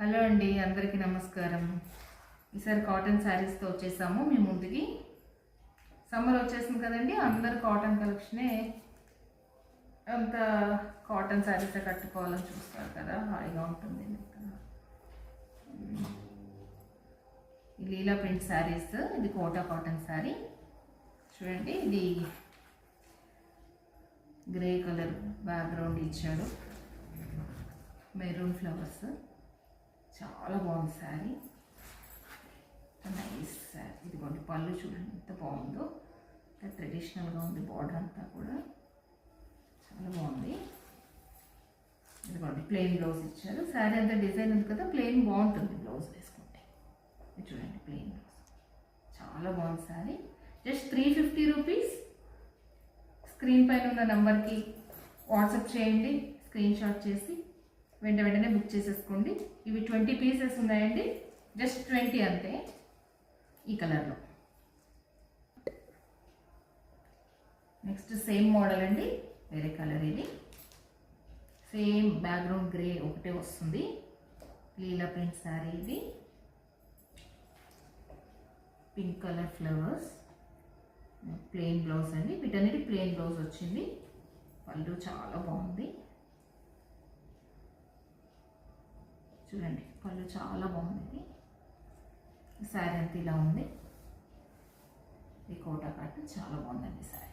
Hello అండి, అందరికీ నమస్కారం. ఈసారి కాటన్ శారీస్తో వచ్చేసాము మీ ముందుకి. సమ్మర్ వచ్చేసింది కదండి, అందరు కాటన్ కలెక్షనే. అంత కాటన్ శారీసే కట్టుకోవాలని చూస్తారు కదా, హాయిగా ఉంటుంది. ఈ లీలా ప్రింట్ శారీస్, ఇది కోటా కాటన్ శారీ చూడండి. ఇది గ్రే కలర్ బ్యాక్గ్రౌండ్ ఇచ్చాడు, మెరూన్ ఫ్లవర్స్, చాలా బాగుంది శారీ, నైస్ శారీ. ఇదిగోండి పళ్ళు చూడండి ఎంత బాగుందో, ట్రెడిషనల్గా ఉంది. బార్డర్ అంతా కూడా చాలా బాగుంది. ఇదిగోండి ప్లెయిన్ బ్లౌజ్ ఇచ్చారు. శారీ అంతా డిజైన్ ఉంది కదా, ప్లెయిన్ బాగుంటుంది బ్లౌజ్ వేసుకుంటే. ఇది చూడండి ప్లెయిన్ బ్లౌజ్, చాలా బాగుంది శారీ. Just 350 rupees. స్క్రీన్ పైన ఉన్న నెంబర్కి వాట్సాప్ చేయండి, స్క్రీన్ షాట్ చేసి వెంటనే బుక్ చేసేసుకోండి. ఇవి 20 పీసెస్ ఉన్నాయండి, జస్ట్ 20 అంతే. ఈ కలర్లో నెక్స్ట్ సేమ్ మోడల్ అండి, వేరే కలర్. ఇది సేమ్ బ్యాక్గ్రౌండ్ గ్రే ఒకటే వస్తుంది. లీలా ప్రింట్ శారీ. ఇది pink colour flowers, plain blouse అండి. వీటన్నిటి ప్లెయిన్ బ్లౌజ్ వచ్చింది. పళ్ళు చాలా బాగుంది చూడండి, పళ్ళు చాలా బాగుంది. శారీ అంతా ఇలా ఉంది. ఈ కోటా కాటన్ చాలా బాగుందండి శారీ.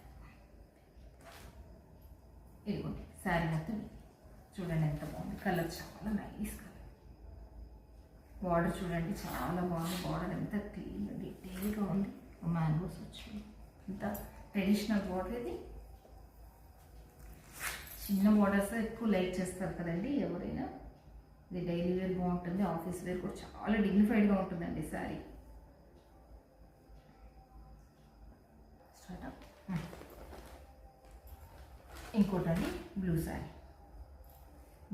ఇదిగోండి శారీ మొత్తం చూడండి ఎంత బాగుంది. కలర్ చాలా నైస్ కలర్. బార్డర్ చూడండి చాలా బాగుంది. బార్డర్ ఎంత క్లీన్ డీటెయిల్గా ఉంది. మ్యాంగోస్ వచ్చి ఇంత ట్రెడిషనల్ బార్డర్. ఇది చిన్న బార్డర్స్ ఎక్కువ లైక్ చేస్తారు కదండి ఎవరైనా. ఇది డైలీ వేర్ బాగుంటుంది, ఆఫీస్ వేర్ కూడా చాలా డిగ్నిఫైడ్గా ఉంటుందండి శారీ. ఇంకోటండి blue sari,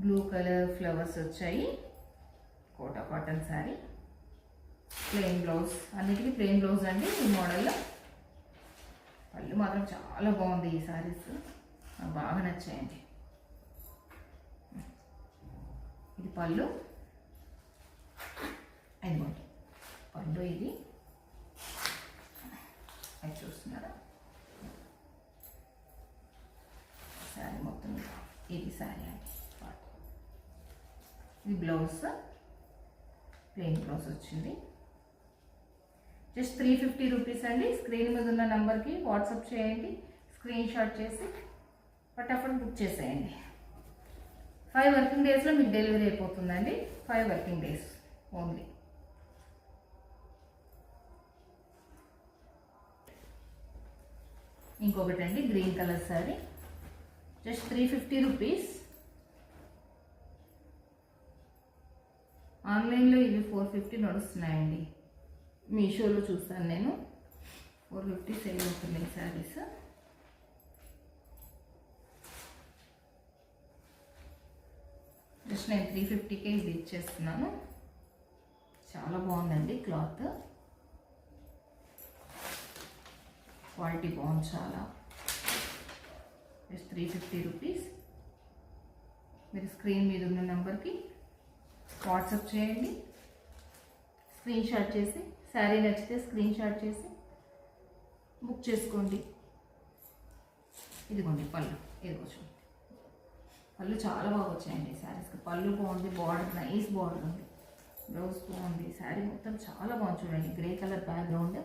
blue colour flowers వచ్చాయి. Kota cotton sari, plain blouse, అన్నిటికీ ప్లెయిన్ బ్లౌజ్ అండి ఈ మోడల్లో. పళ్ళు మాత్రం చాలా బాగుంది. ఈ శారీస్ నాకు బాగా నచ్చాయండి. ఇది పళ్ళు, ఇదిగోండి పళ్ళు. ఇది అది చూస్తున్నారా, శారీ మొత్తం ఇది శారీ అండి. ఇది బ్లౌజ్, ప్లెయిన్ బ్లౌజ్ వచ్చింది. జస్ట్ 350 రూపీస్ అండి. స్క్రీన్ మీద ఉన్న నెంబర్కి వాట్సాప్ చేయండి, స్క్రీన్ షాట్ చేసి ఫటాఫట్ బుక్ చేసేయండి. 5 వర్కింగ్ డేస్లో మీకు డెలివరీ అయిపోతుందండి. 5 వర్కింగ్ డేస్ ఓన్లీ. ఇంకొకటి అండి green colour sari, just 350 rupees. ఆన్లైన్లో ఇవి 450 నడుస్తున్నాయండి. మీషోలో చూస్తాను నేను, 450 సేల్ అవుతున్నాయి శారీస్. జస్ట్ నేను 350కే ఇది ఇచ్చేస్తున్నాను. చాలా బాగుందండి క్లాత్, క్వాలిటీ బాగుంది చాలా. Just 350 rupees. మీరు స్క్రీన్ మీద ఉన్న నెంబర్కి వాట్సాప్ చేయండి, స్క్రీన్ షాట్ చేసి, శారీ నచ్చితే స్క్రీన్ షాట్ చేసి బుక్ చేసుకోండి. ఇదిగోండి పళ్ళు, ఇదిగో చూడండి పళ్ళు చాలా బాగా వచ్చాయండి శారీస్కి. పళ్ళు బాగుంది, బార్డర్ నైస్ బార్డర్ ఉంది, బ్లౌజ్ బాగుంది. శారీ మొత్తం చాలా బాగుంది చూడండి. Grey colour background,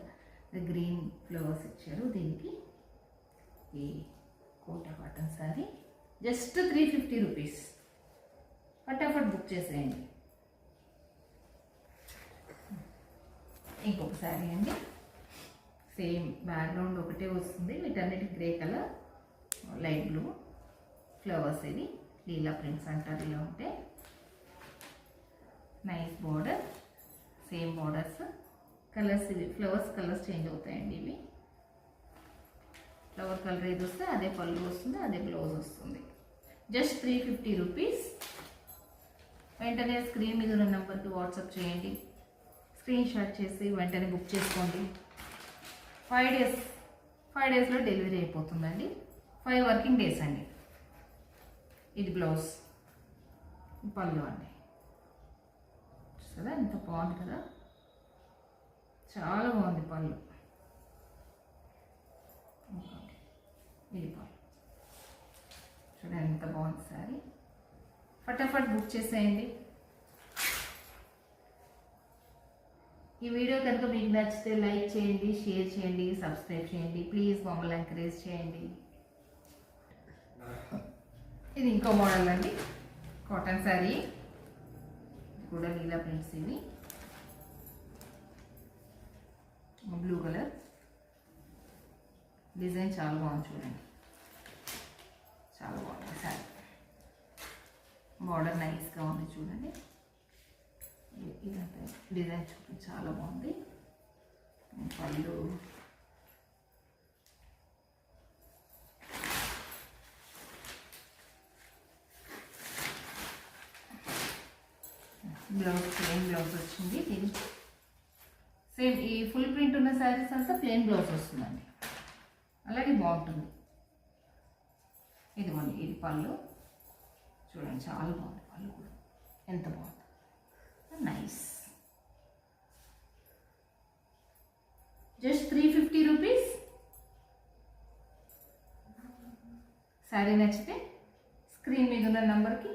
green flowers ఇచ్చారు దీనికి. ఈ Kota cotton sari just 350 rupees. ఫటాఫట్ బుక్ చేసేయండి. ఇంకొక శారీ అండి, సేమ్ బ్యాక్గ్రౌండ్ ఒకటే వస్తుంది. వీటన్నిటి grey colour, light blue flowers. ఇది లీలా ప్రింట్స్ అంటారు. ఇలా ఉంటే nice border, same borders. Colours ఇవి ఫ్లవర్స్ కలర్స్ చేంజ్ అవుతాయండి. ఇవి ఫ్లవర్ కలర్ ఏది వస్తే అదే పళ్ళు వస్తుంది, అదే బ్లౌజ్ వస్తుంది. Just 350 rupees. వెంటనే స్క్రీన్ మీద ఉన్న నెంబర్కి వాట్సాప్ చేయండి, స్క్రీన్ షాట్ చేసి వెంటనే బుక్ చేసుకోండి. 5 డేస్లో డెలివరీ అయిపోతుందండి. 5 వర్కింగ్ డేస్ అండి. ఇది బ్లౌజ్, పళ్ళు అండి. కదా ఎంత బాగుంది కదా, చాలా బాగుంది పళ్ళు. ఇది పళ్ళు చూడండి ఎంత బాగుంది సారీ. ఫటాఫట్ బుక్ చేసేయండి. ఈ వీడియో కనుక మీకు నచ్చితే లైక్ చేయండి, షేర్ చేయండి, సబ్స్క్రైబ్ చేయండి. ప్లీజ్ మమ్మల్ని ఎంకరేజ్ చేయండి. ఇది ఇంకో మోడల్ అండి, కాటన్ శారీ కూడా లీలా ప్రింట్స్. ఇవి బ్లూ కలర్ డిజైన్ చాలా బాగుంది చూడండి, చాలా బాగుంది శారీ. బార్డర్ నైస్గా ఉంది చూడండి. ఇదంతా డిజైన్ చూడండి చాలా బాగుంది. పళ్ళు బ్లౌజ్ ప్లెయిన్ బ్లౌజ్ వచ్చింది. దీనికి సేమ్ ఈ ఫుల్ ప్రింట్ ఉన్న శారీస్ అంతా ప్లెయిన్ బ్లౌజ్ వస్తుందండి, అలాగే బాగుంటుంది. ఇదిగోండి ఇది పళ్ళు చూడండి చాలా బాగుంది. పళ్ళు కూడా ఎంత బాగుంది, నైస్. Just 350 rupees. శారీ నచ్చితే స్క్రీన్ మీద ఉన్న నెంబర్కి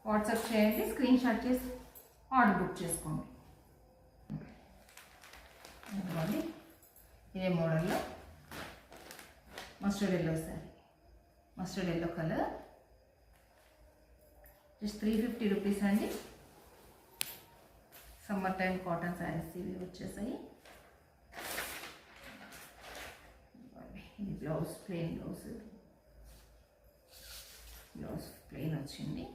వాట్సాప్ చేయండి, స్క్రీన్ షాట్ చేసి ఆర్డర్ బుక్ చేసుకోండి. ఇదిగోండి ఇదే మోడల్లో mustard yellow sari, mustard yellow colour. Just 350 rupees అండి. సమ్మర్ టైం కాటన్ శారీస్ ఇవి వచ్చేసాయి. ఇది blouse plain blouse, blouse plain వచ్చింది.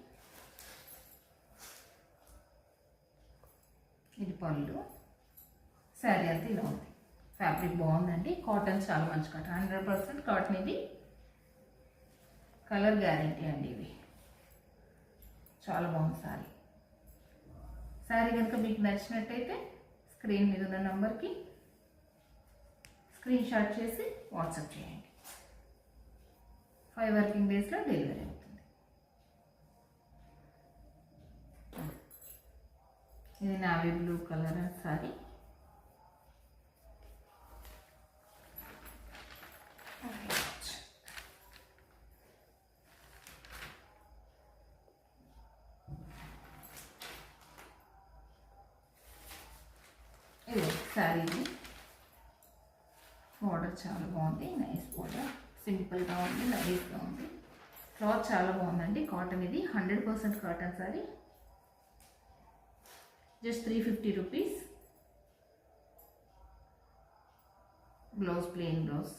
ఇది పళ్ళు. శారీ అంతా ఇలా ఉంది. ఫ్యాబ్రిక్ బాగుందండి, కాటన్ చాలా మంచి కాటన్, 100% కాటన్. ఇది కలర్ గ్యారెంటీ అండి. ఇవి చాలా బాగుంది శారీ. శారీ కనుక మీకు నచ్చినట్టయితే స్క్రీన్ మీద ఉన్న నెంబర్కి స్క్రీన్ షాట్ చేసి వాట్సాప్ చేయండి. 5 వర్కింగ్ డేస్లో డెలివరీ అవుతుంది. ఇది నావీ బ్లూ కలర్ శారీ. ఇది శారీ బార్డర్ చాలా బాగుంది, నైస్ బార్డర్, సింపుల్గా ఉంది, నైస్గా ఉంది. క్లాత్ చాలా బాగుందండి, కాటన్. ఇది 100% cotton sari. Just 350 rupees. Blouse plain blouse.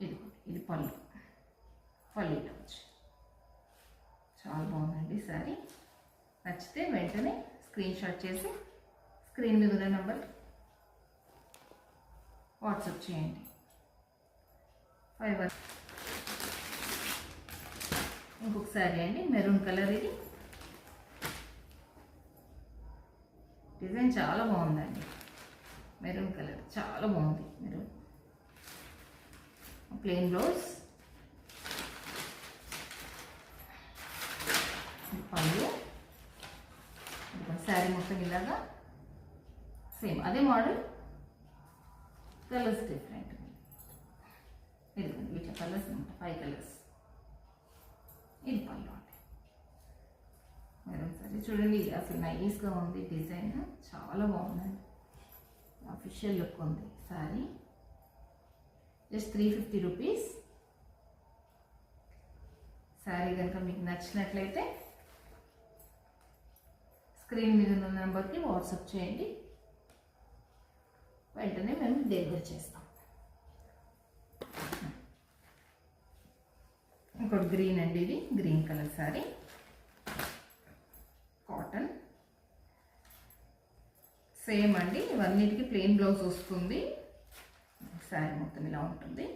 ఇది పళ్ళు, పళ్ళు ఇట్లా వచ్చి చాలా బాగుందండి శారీ. నచ్చితే వెంటనే స్క్రీన్ షాట్ చేసి స్క్రీన్ మీద ఉన్న నెంబర్ వాట్సాప్ చేయండి. 5 ఇంకొక శారీ అండి, మెరూన్ కలర్. ఇది డిజైన్ చాలా బాగుందండి, మెరూన్ కలర్ చాలా బాగుంది. మెరూన్ ప్లెయిన్ బ్లౌజ్, పళ్ళు. శారీ మొత్తం ఇలాగా సేమ్ అదే మోడల్, కలర్స్ డిఫరెంట్. ఇదిగోండి వీటి కలర్స్ అనమాట, 5 కలర్స్. ఇది పళ్ళు అంటే మెరూన్ శారీ చూడండి, అసలు నైస్గా ఉంది. డిజైన్ చాలా బాగుందండి, అఫీషియల్ లుక్ ఉంది శారీ. Just 350 rupees. శారీ కనుక మీకు నచ్చినట్లయితే స్క్రీన్ మీద ఉన్న నెంబర్కి వాట్సాప్ చేయండి, వెంటనే మేము డెలివరీ చేస్తాం. ఇంకోటి గ్రీన్ అండి, ఇది green colour sari, cotton. Same అండి, ఇవన్నిటికీ ప్లెయిన్ బ్లౌజ్ వస్తుంది. శారీ మొత్తం ఇలా ఉంటుంది.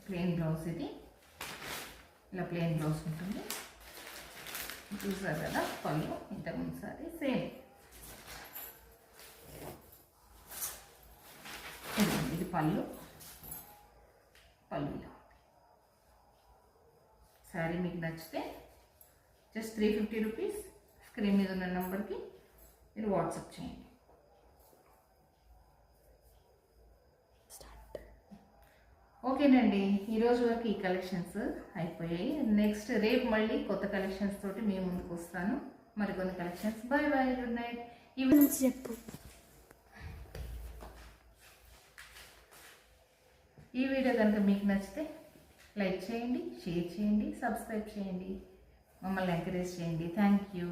Plain blouse. ఇది ఇలా ప్లెయిన్ బ్లౌజ్ ఉంటుంది. చూసారు కదా పళ్ళు, ఇంతకుముందు సారీ సేమ్. ఇది ఇది పళ్ళు. పళ్ళులో శారీ మీకు నచ్చితే జస్ట్ 350 రూపీస్. స్క్రీన్ మీద ఉన్న నెంబర్కి మీరు వాట్సాప్ చేయండి. ఓకేనండి, ఈరోజు వరకు ఈ కలెక్షన్స్ అయిపోయాయి. నెక్స్ట్ రేపు మళ్ళీ కొత్త కలెక్షన్స్ తోటి మేము ముందుకు వస్తాను. మరికొన్ని collections. Bye bye, good night. చెప్పు. ఈ వీడియో కనుక మీకు నచ్చితే లైక్ చేయండి, షేర్ చేయండి, సబ్స్క్రైబ్ చేయండి, మమ్మల్ని ఎంకరేజ్ చేయండి. Thank you.